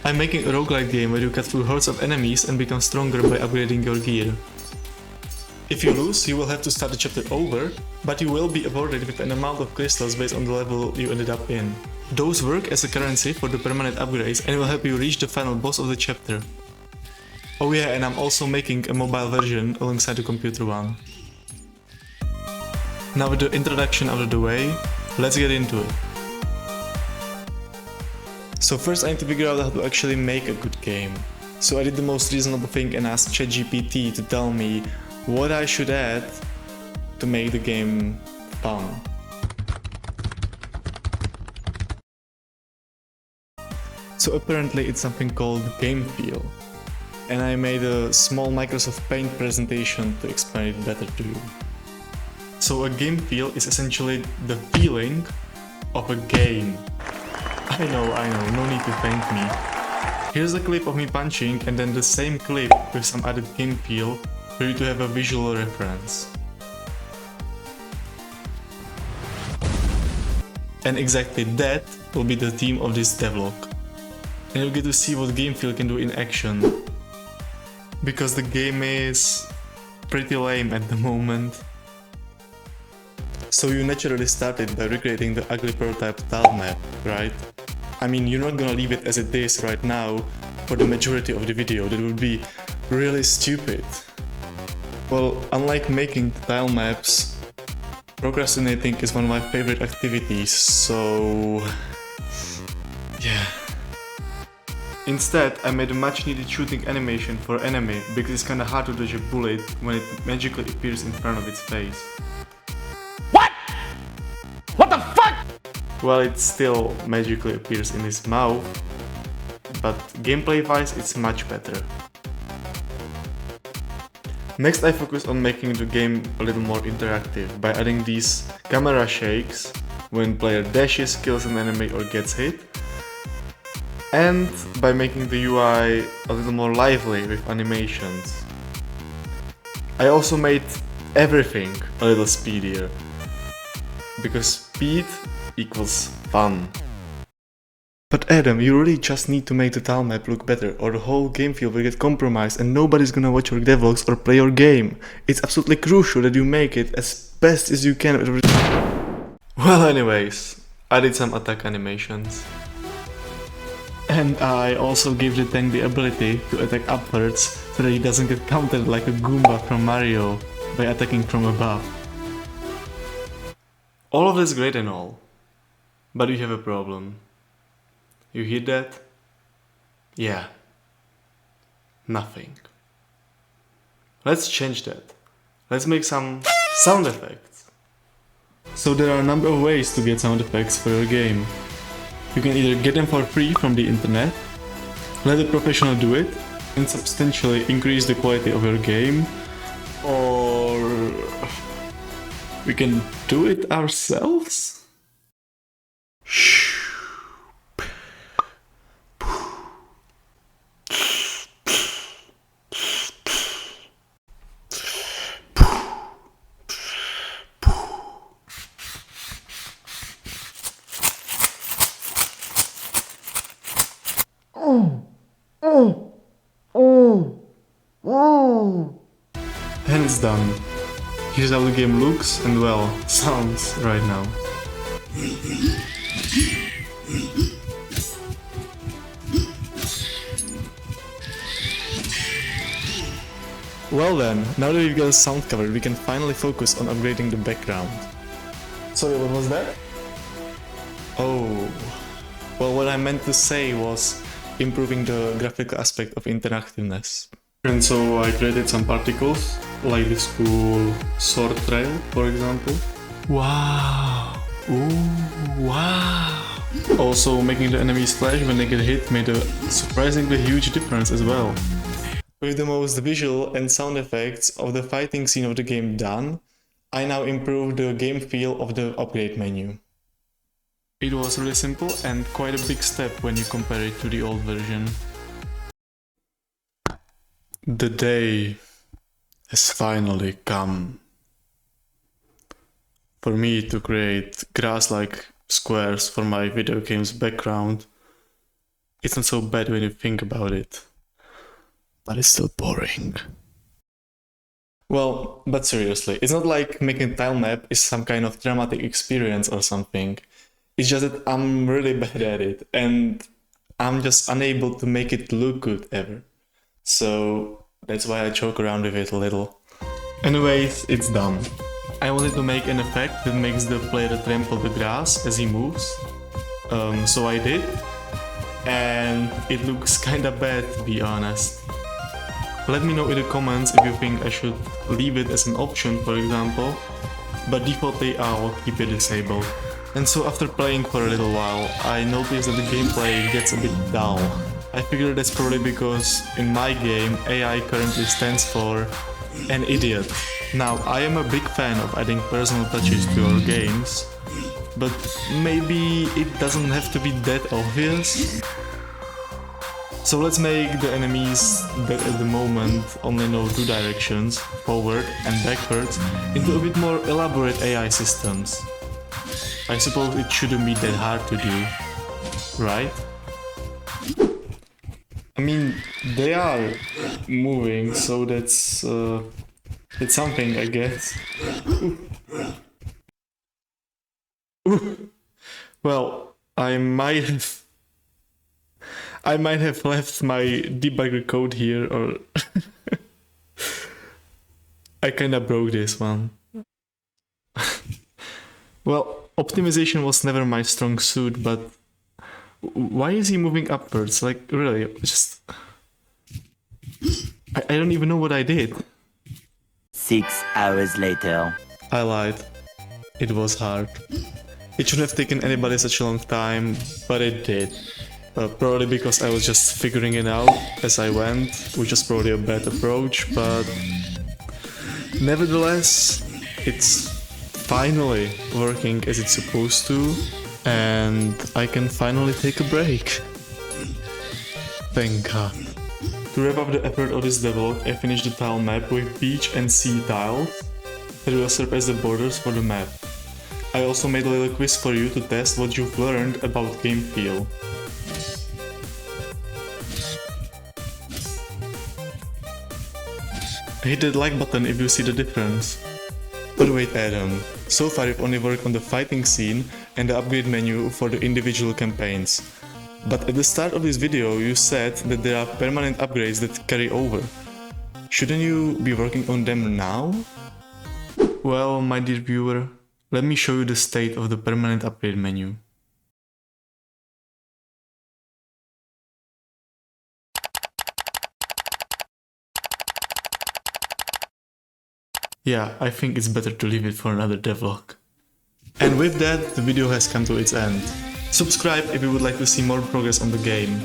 I'm making a roguelike game where you cut through hordes of enemies and become stronger by upgrading your gear. If you lose, you will have to start the chapter over, but you will be awarded with an amount of crystals based on the level you ended up in. Those work as a currency for the permanent upgrades and will help you reach the final boss of the chapter. Oh yeah, and I'm also making a mobile version alongside the computer one. Now with the introduction out of the way, let's get into it. So first I need to figure out how to actually make a good game. So I did the most reasonable thing and asked ChatGPT to tell me what I should add to make the game fun. So apparently it's something called game feel. And I made a small Microsoft Paint presentation to explain it better to you. So a game feel is essentially the feeling of a game. I know, no need to thank me. Here's a clip of me punching and then the same clip with some added game feel for you to have a visual reference. And exactly that will be the theme of this devlog. And you'll get to see what game feel can do in action. Because the game is pretty lame at the moment. So you naturally started by recreating the ugly prototype tile map, right? I mean, you're not gonna leave it as it is right now for the majority of the video, that would be really stupid. Well, unlike making tile maps, procrastinating is one of my favorite activities, so yeah. Instead, I made a much needed shooting animation for enemy because it's kinda hard to dodge a bullet when it magically appears in front of its face. What the fuck? Well, it still magically appears in his mouth, but gameplay-wise it's much better. Next I focused on making the game a little more interactive by adding these camera shakes when player dashes, kills an enemy or gets hit, and by making the UI a little more lively with animations. I also made everything a little speedier, because speed equals fun. But Adam, you really just need to make the tile map look better or the whole game feel will get compromised and nobody's gonna watch your devlogs or play your game. It's absolutely crucial that you make it as best as you can. Well, anyways, I did some attack animations. And I also gave the tank the ability to attack upwards so that he doesn't get countered like a Goomba from Mario by attacking from above. All of this great and all, but you have a problem. You hear that? Yeah. Nothing. Let's change that. Let's make some sound effects. So there are a number of ways to get sound effects for your game. You can either get them for free from the internet, let a professional do it, and substantially increase the quality of your game, or we can do it ourselves? And it's done. Here's how the game looks and, well, sounds right now. Well then, now that we've got the sound covered, we can finally focus on upgrading the background. Sorry, what was that? Oh, well, what I meant to say was improving the graphical aspect of interactiveness. And so I created some particles, like this cool sword trail, for example. Wow! Ooh, wow! Also, making the enemies flash when they get hit made a surprisingly huge difference as well. With the most visual and sound effects of the fighting scene of the game done, I now improved the game feel of the upgrade menu. It was really simple and quite a big step when you compare it to the old version. The day has finally come for me to create grass-like squares for my video game's background It's not so bad when you think about it. But it's still boring. Well, but seriously, it's not like making a tile map is some kind of dramatic experience or something. It's just that I'm really bad at it, and I'm just unable to make it look good ever. So that's why I joke around with it a little. Anyways, it's done. I wanted to make an effect that makes the player trample the grass as he moves. So I did. And it looks kinda bad, to be honest. Let me know in the comments if you think I should leave it as an option, for example. But defaultly I'll keep it disabled. And so after playing for a little while, I noticed that the gameplay gets a bit dull. I figure that's probably because in my game AI currently stands for an idiot. Now, I am a big fan of adding personal touches to your games, but maybe it doesn't have to be that obvious. So let's make the enemies that at the moment only know two directions, forward and backwards, into a bit more elaborate AI systems. I suppose it shouldn't be that hard to do, right? I mean, they are moving, so that's something, I guess. Well, I might have left my debugger code here, or I kinda broke this one. Well, optimization was never my strong suit, but why is he moving upwards? Like, really, just... I don't even know what I did. 6 hours later. I lied. It was hard. It shouldn't have taken anybody such a long time, but it did. Probably because I was just figuring it out as I went, which is probably a bad approach, but... Nevertheless, it's finally working as it's supposed to, and I can finally take a break. Thank God. To wrap up the effort of this devlog, I finished the tile map with beach and sea tiles that will serve as the borders for the map. I also made a little quiz for you to test what you've learned about game feel. Hit that like button if you see the difference. But wait, Adam, so far you've only worked on the fighting scene and the upgrade menu for the individual campaigns. But at the start of this video you said that there are permanent upgrades that carry over. Shouldn't you be working on them now? Well, my dear viewer, let me show you the state of the permanent upgrade menu. Yeah, I think it's better to leave it for another devlog. And with that, the video has come to its end. Subscribe if you would like to see more progress on the game.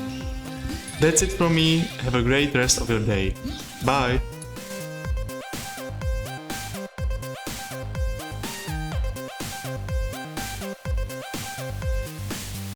That's it from me, have a great rest of your day. Bye!